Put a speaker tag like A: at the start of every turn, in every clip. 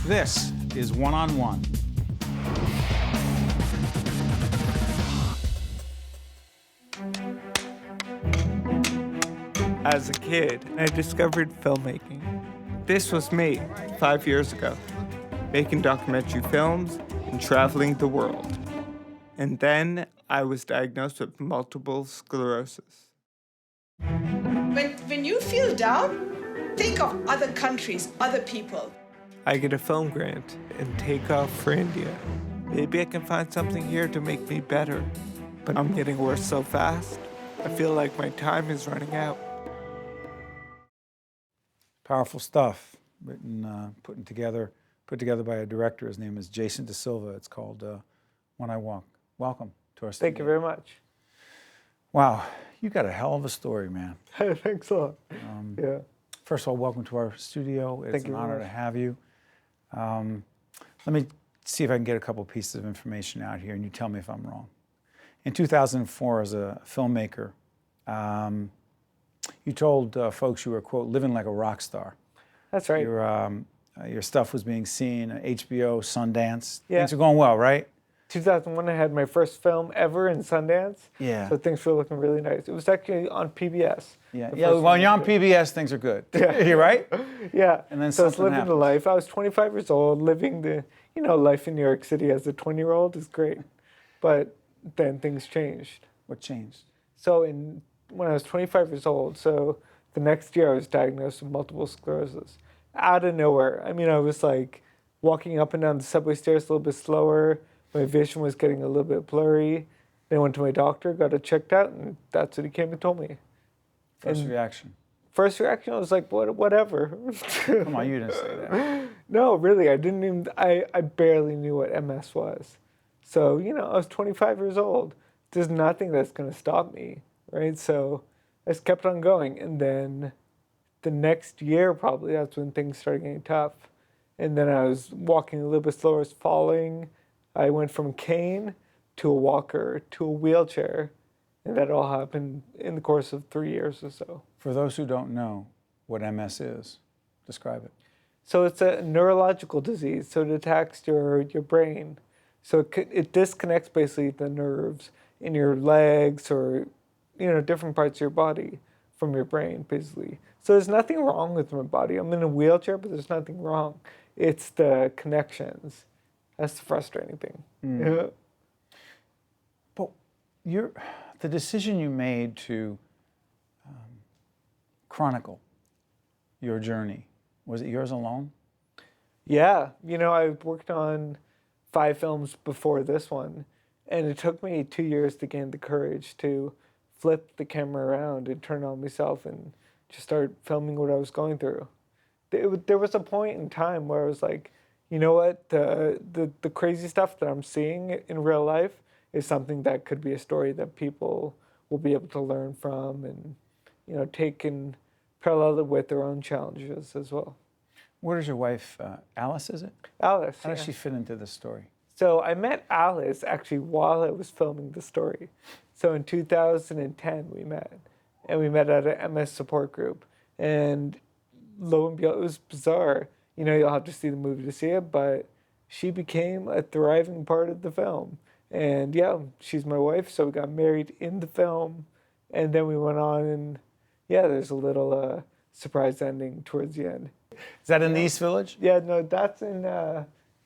A: This is One on One.
B: As a kid, I discovered filmmaking. This was me 5 years ago, making documentary films and traveling the world. And then I was diagnosed with multiple sclerosis.
C: When you feel down, think of other countries, other people.
B: I get a film grant and take off for India. Maybe I can find something here to make me better. But I'm getting worse so fast, I feel like my time is running out.
A: Powerful stuff, written, put together by a director. His name is Jason DaSilva. It's called When I Walk. Welcome to our studio.
B: Thank you very much.
A: Wow, you got a hell of a story, man.
B: Thanks a lot. Yeah.
A: First of all, welcome to our studio. It's an honor to have you. Let me see if I can get a couple pieces of information out here, and you tell me if I'm wrong. In 2004, as a filmmaker, you told folks you were, quote, living like a rock star.
B: That's right.
A: Your stuff was being seen at HBO, Sundance.
B: Yeah.
A: Things are going well, right?
B: 2001, I had my first film ever in Sundance.
A: Yeah.
B: So things were looking really nice. It was actually on PBS.
A: Yeah. When you're on PBS, things are good.
B: Yeah.
A: You're right?
B: Yeah.
A: And then
B: so I was
A: something
B: living
A: happened.
B: the life. I was 25 years old, living the, life in New York City as a 20-year-old is great. But then things changed.
A: What changed?
B: So when I was 25 years old, so the next year I was diagnosed with multiple sclerosis. Out of nowhere. I mean, I was like walking up and down the subway stairs a little bit slower. My vision was getting a little bit blurry. Then I went to my doctor, got it checked out, and that's what he came and told me.
A: First reaction?
B: First reaction, I was like, whatever.
A: Come on, you didn't say that.
B: No, really, I barely knew what MS was. So, I was 25 years old. There's nothing that's going to stop me, right? So I just kept on going. And then the next year, probably, that's when things started getting tough. And then I was walking a little bit slower, I was falling. I went from cane to a walker to a wheelchair. And that all happened in the course of 3 years or so.
A: For those who don't know what MS is, describe it.
B: So it's a neurological disease. So it attacks your brain. So it disconnects basically the nerves in your legs or, different parts of your body from your brain, basically. So there's nothing wrong with my body. I'm in a wheelchair, but there's nothing wrong. It's the connections. That's the frustrating thing. Yeah.
A: But the decision you made to chronicle your journey, was it yours alone?
B: Yeah. I worked on 5 films before this one, and it took me 2 years to gain the courage to flip the camera around and turn on myself and just start filming what I was going through. There was a point in time where I was like, you know what, the crazy stuff that I'm seeing in real life is something that could be a story that people will be able to learn from and, take and parallel it with their own challenges as well.
A: Where does your wife, Alice, is it?
B: Alice.
A: How does she fit into this story?
B: So I met Alice actually while I was filming the story. So in 2010 we met, and we met at an MS support group. And lo and behold, it was bizarre. You'll have to see the movie to see it, but she became a thriving part of the film. And yeah, she's my wife, so we got married in the film, and then we went on and yeah, there's a little surprise ending towards the end.
A: Is that in the East Village?
B: Yeah, no, that's in,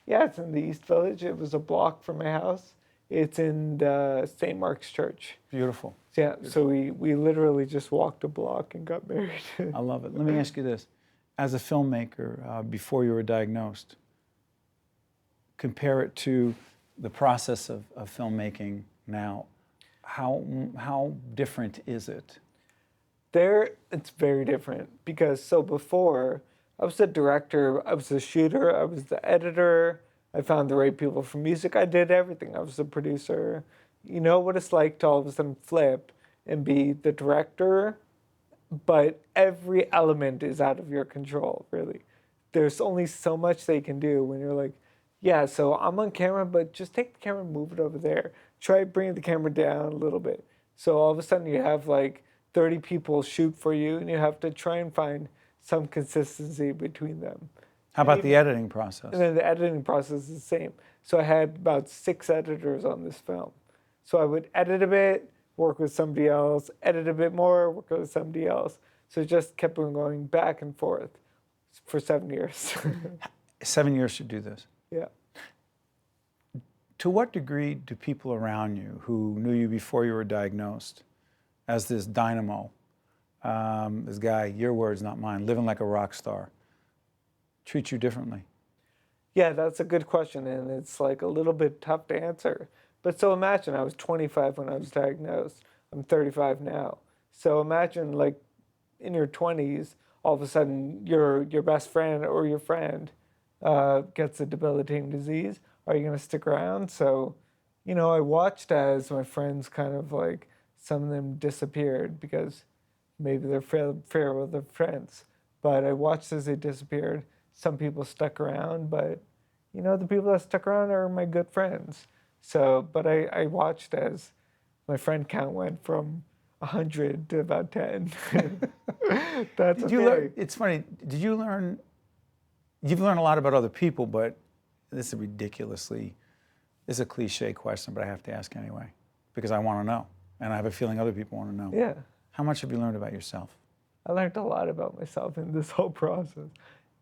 B: it's in the East Village. It was a block from my house. It's in the St. Mark's Church.
A: Beautiful.
B: Yeah,
A: Beautiful.
B: so we literally just walked a block and got married.
A: I love it. Let me ask you this. As a filmmaker, before you were diagnosed, compare it to the process of filmmaking now. How different is it?
B: It's very different because before, I was the director, I was the shooter, I was the editor, I found the right people for music, I did everything. I was the producer. You know what it's like to all of a sudden flip and be the director, but every element is out of your control, really. There's only so much they can do when you're like, yeah, so I'm on camera, but just take the camera and move it over there. Try bringing the camera down a little bit. So all of a sudden you have like 30 people shoot for you, and you have to try and find some consistency between them.
A: How about the editing process?
B: And then the editing process is the same. So I had about 6 editors on this film. So I would edit a bit, work with somebody else, edit a bit more, work with somebody else. So it just kept on going back and forth for 7 years.
A: 7 years to do this.
B: Yeah.
A: To what degree do people around you who knew you before you were diagnosed as this dynamo, this guy, your words, not mine, living like a rock star, treat you differently?
B: Yeah, that's a good question, and it's like a little bit tough to answer. But so imagine I was 25 when I was diagnosed. I'm 35 now. So imagine like in your 20s, all of a sudden your best friend or your friend gets a debilitating disease. Are you going to stick around? So, I watched as my friends kind of like, some of them disappeared because maybe they're fair with their friends. But I watched as they disappeared. Some people stuck around, but, the people that stuck around are my good friends. So, but I watched as my friend count went from 100 to about 10. That's
A: Did you learn, it's funny, did you learn, you've learned a lot about other people, but this is a cliche question, but I have to ask anyway, because I want to know, and I have a feeling other people want to know.
B: Yeah.
A: How much have you learned about yourself?
B: I learned a lot about myself in this whole process.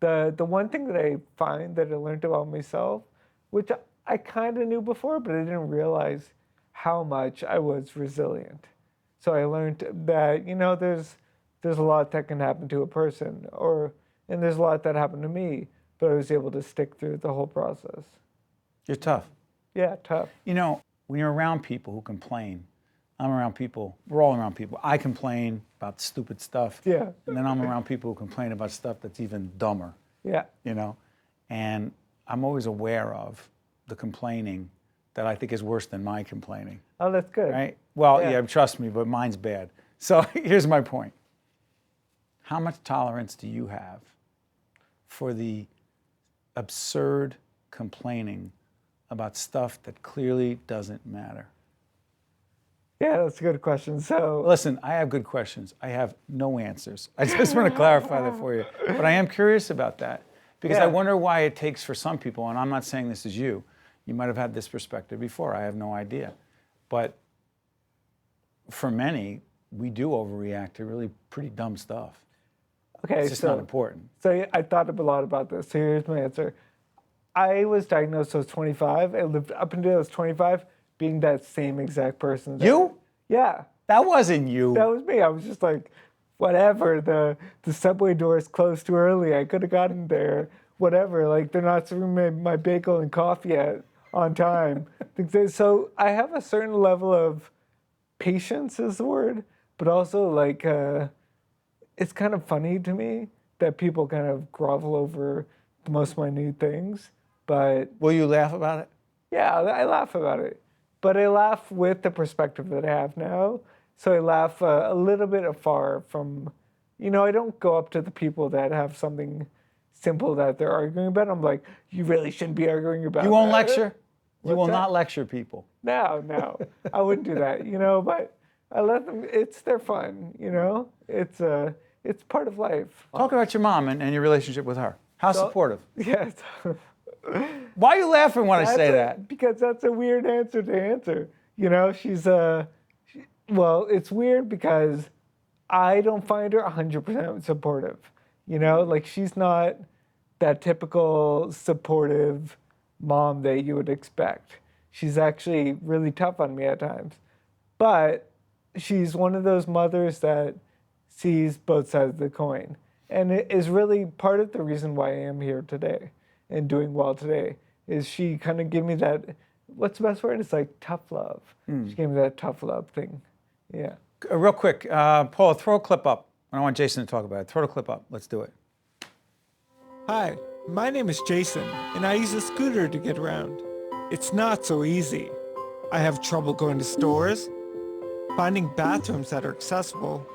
B: The one thing that I find that I learned about myself, which I kind of knew before, but I didn't realize how much I was resilient. So I learned that, there's a lot that can happen to a person, and there's a lot that happened to me, but I was able to stick through the whole process.
A: You're tough.
B: Yeah, tough.
A: When you're around people who complain, I'm around people, we're all around people. I complain about stupid stuff.
B: Yeah.
A: And then I'm around people who complain about stuff that's even dumber.
B: Yeah.
A: And I'm always aware of the complaining that I think is worse than my complaining.
B: Oh, that's good.
A: Right? Well,
B: Yeah.
A: yeah, trust me, but mine's bad. So here's my point. How much tolerance do you have for the absurd complaining about stuff that clearly doesn't matter?
B: Yeah, that's a good question. So,
A: Listen, I have good questions. I have no answers. I just want to clarify that for you. But I am curious about that because I
B: Yeah.
A: wonder why it takes for some people, and I'm not saying this is you. You might have had this perspective before. I have no idea. But for many, we do overreact to really pretty dumb stuff.
B: okay,
A: It's just not important.
B: So I thought a lot about this. So here's my answer. I was diagnosed when I was 25. I lived up until I was 25 being that same exact person.
A: You?
B: Yeah,
A: That wasn't you.
B: that was me. I was just like, whatever. The subway doors closed too early. I could have gotten there. Whatever. Like they're not serving my bagel and coffee on time. So I have a certain level of patience, is the word, but also like it's kind of funny to me that people kind of grovel over the most minute things. But
A: Will you laugh about it?
B: yeah, I laugh about it. But I laugh with the perspective that I have now. So I laugh a little bit afar from, I don't go up to the people that have something simple that they're arguing about. I'm like, you really shouldn't be arguing about
A: You won't
B: that.
A: lecture? You
B: What's
A: will
B: that?
A: not lecture people.
B: No, I wouldn't do that, but I let them, it's their fun, it's part of life.
A: Talk about your mom and your relationship with her. How supportive?
B: Yes.
A: Why are you laughing when I say that?
B: Because that's a weird answer to answer. She's well, it's weird because I don't find her 100% supportive. Like she's not that typical supportive mom that you would expect. She's actually really tough on me at times. But she's one of those mothers that sees both sides of the coin. And it is really part of the reason why I am here today and doing well today is she kind of gave me that, what's the best word? It's like tough love. She gave me that tough love thing. Yeah.
A: Real quick, Paula, throw a clip up. I want Jason to talk about it. Throw the clip up. Let's do it.
B: Hi, my name is Jason, and I use a scooter to get around. It's not so easy. I have trouble going to stores, finding bathrooms that are accessible,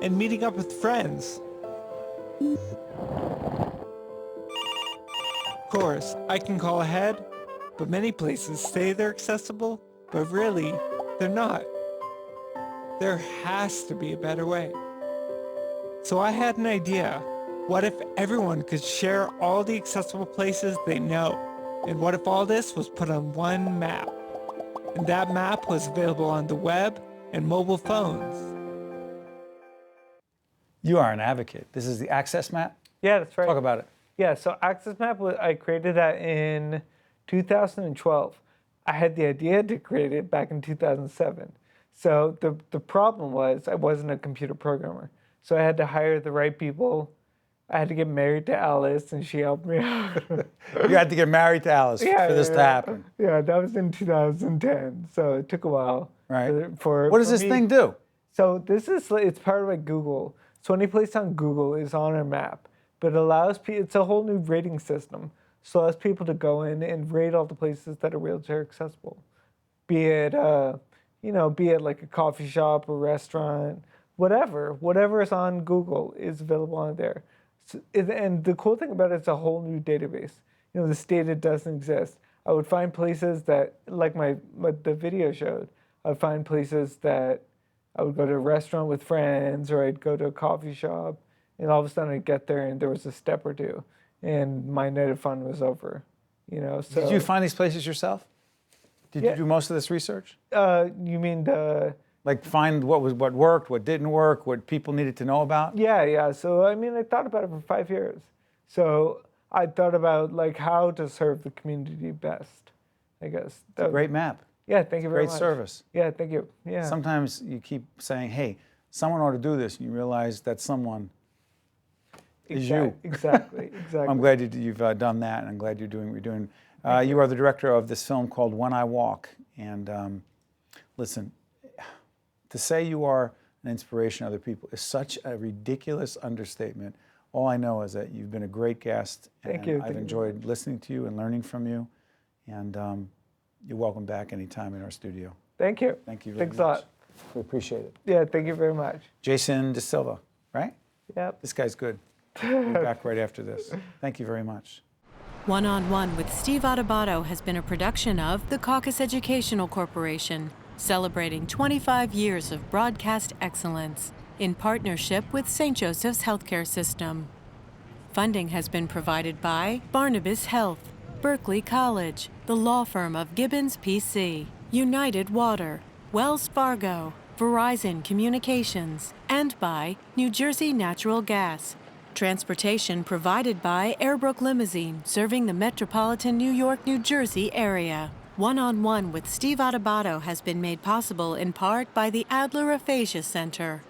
B: and meeting up with friends. Of course, I can call ahead, but many places say they're accessible, but really, they're not. There has to be a better way. So I had an idea. What if everyone could share all the accessible places they know? And what if all this was put on one map? And that map was available on the web and mobile phones.
A: You are an advocate. This is the Access Map?
B: Yeah, that's right.
A: Talk about it.
B: Yeah, so Access Map, I created that in 2012. I had the idea to create it back in 2007. So the problem was I wasn't a computer programmer. So I had to hire the right people. I had to get married to Alice, and she helped me out.
A: You had to get married to Alice for this to happen.
B: Yeah, that was in 2010. So it took a while.
A: Right.
B: What
A: does this thing do?
B: So it's part of like Google. So any place on Google is on our map, but it allows people, it's a whole new rating system. So it allows people to go in and rate all the places that are wheelchair accessible. Be it like a coffee shop or restaurant, whatever is on Google is available on there. So, and the cool thing about it, it's a whole new database. This data doesn't exist. I would find places that, like the video showed, I would find places that I would go to a restaurant with friends, or I'd go to a coffee shop, and all of a sudden I'd get there and there was a step or two, and my night of fun was over. So
A: Did you find these places yourself? Did you do most of this research?
B: You mean the...
A: Like find what worked, what didn't work, what people needed to know about?
B: Yeah. So, I thought about it for 5 years. So I thought about like how to serve the community best, I guess.
A: It's a great map.
B: Yeah, thank you very much.
A: Great service.
B: Yeah, thank you. Yeah.
A: Sometimes you keep saying, hey, someone ought to do this, and you realize that someone is you.
B: Exactly.
A: I'm glad you've done that, and I'm glad you're doing what you're doing. You are the director of this film called When I Walk. And listen, to say you are an inspiration to other people is such a ridiculous understatement. All I know is that you've been a great guest.
B: Thank you.
A: I've enjoyed listening to you and learning from you. And you're welcome back anytime in our studio.
B: Thank you.
A: Thank you very much.
B: Thanks a lot.
A: We appreciate it.
B: Yeah, thank you very much.
A: Jason DaSilva, right?
B: Yep.
A: This guy's good. We'll be back right after this. Thank you very much.
D: One on One with Steve Adubato has been a production of the Caucus Educational Corporation, celebrating 25 years of broadcast excellence in partnership with St. Joseph's Healthcare System. Funding has been provided by Barnabas Health, Berkeley College, the law firm of Gibbons PC, United Water, Wells Fargo, Verizon Communications, and by New Jersey Natural Gas. Transportation provided by Airbrook Limousine, serving the metropolitan New York, New Jersey area. One on One with Steve Adubato has been made possible in part by the Adler Aphasia Center.